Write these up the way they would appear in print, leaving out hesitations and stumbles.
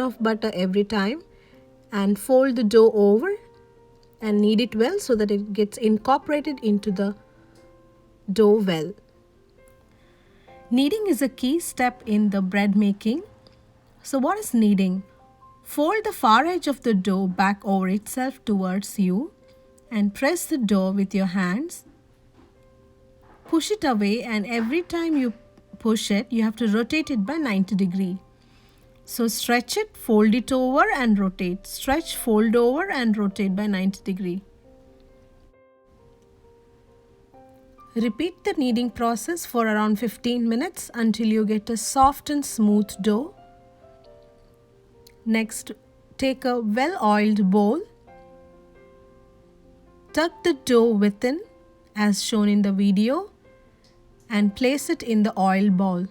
of butter every time and fold the dough over and knead it well so that it gets incorporated into the dough well. Kneading is a key step in the bread making. So what is kneading? Fold the far edge of the dough back over itself towards you and press the dough with your hands. Push it away, and every time you push it, you have to rotate it by 90 degrees. So stretch it, fold it over and rotate. Stretch, fold over and rotate by 90 degrees. Repeat the kneading process for around 15 minutes until you get a soft and smooth dough. Next, take a well-oiled bowl. Tuck the dough within as shown in the video and place it in the oil bowl.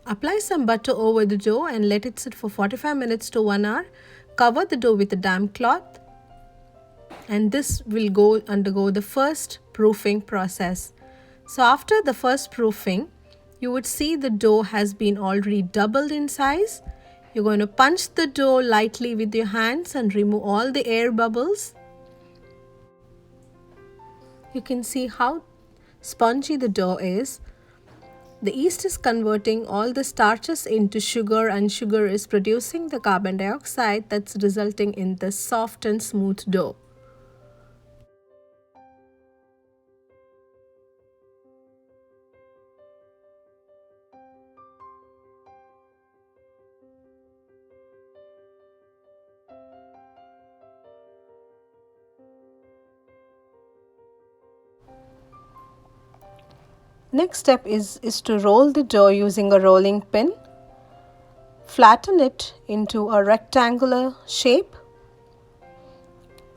Apply some butter over the dough and let it sit for 45 minutes to 1 hour. Cover the dough with a damp cloth, and this will undergo the first proofing process. So after the first proofing, you would see the dough has been already doubled in size. You're going to punch the dough lightly with your hands and remove all the air bubbles. You can see how spongy the dough is. The yeast is converting all the starches into sugar, and sugar is producing the carbon dioxide that's resulting in the soft and smooth dough. Next step is to roll the dough using a rolling pin. Flatten it into a rectangular shape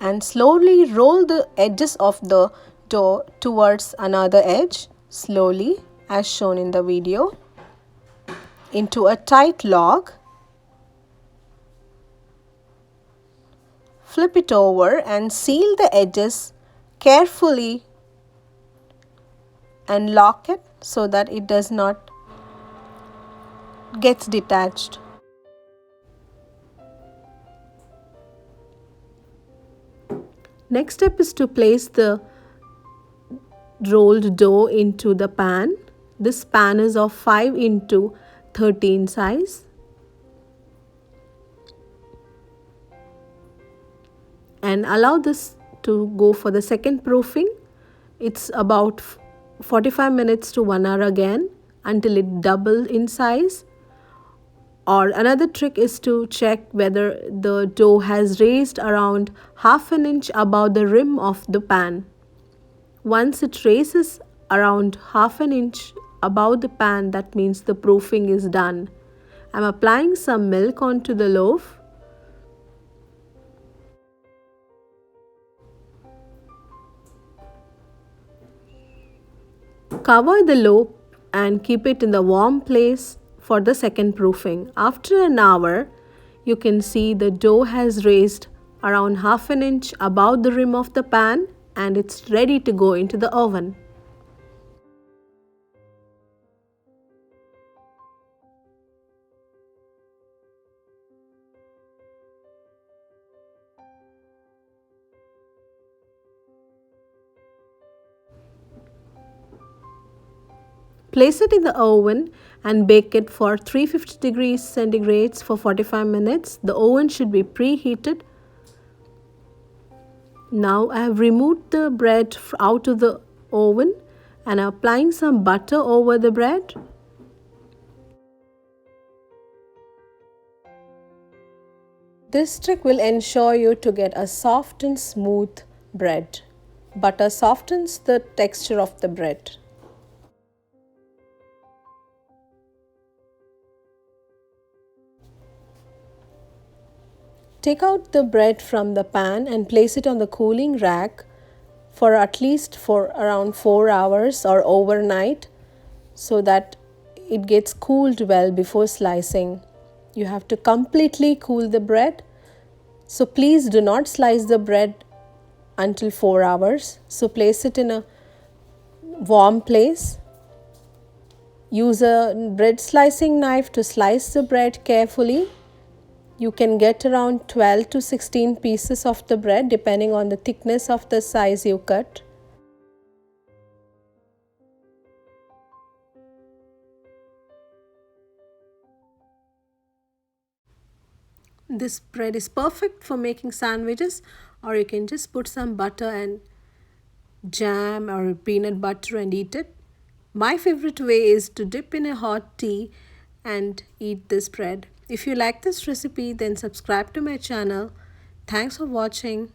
and slowly roll the edges of the dough towards another edge, slowly as shown in the video, into a tight log. Flip it over and seal the edges carefully and lock it so that it does not get detached. Next step is to place the rolled dough into the pan. This pan is of 5 into 13 size. And allow this to go for the second proofing. It's about 45 minutes to 1 hour again until it doubles in size. Or another trick is to check whether the dough has raised around half an inch above the rim of the pan. Once it raises around half an inch above the pan, that means the proofing is done. I'm applying some milk onto the loaf. Cover the loaf and keep it in the warm place for the second proofing. After an hour, you can see the dough has raised around half an inch above the rim of the pan and it's ready to go into the oven. Place it in the oven and bake it for 350 degrees centigrade for 45 minutes. The oven should be preheated. Now I have removed the bread out of the oven and I'm applying some butter over the bread. This trick will ensure you to get a soft and smooth bread. Butter softens the texture of the bread. Take out the bread from the pan and place it on the cooling rack for at least around 4 hours or overnight so that it gets cooled well before slicing. You have to completely cool the bread So please do not slice the bread until 4 hours. So place it in a warm place. Use a bread slicing knife to slice the bread carefully. You can get around 12 to 16 pieces of the bread depending on the thickness of the size you cut. This bread is perfect for making sandwiches, or you can just put some butter and jam or peanut butter and eat it. My favorite way is to dip in a hot tea and eat this bread. If you like this recipe, then subscribe to my channel. Thanks for watching.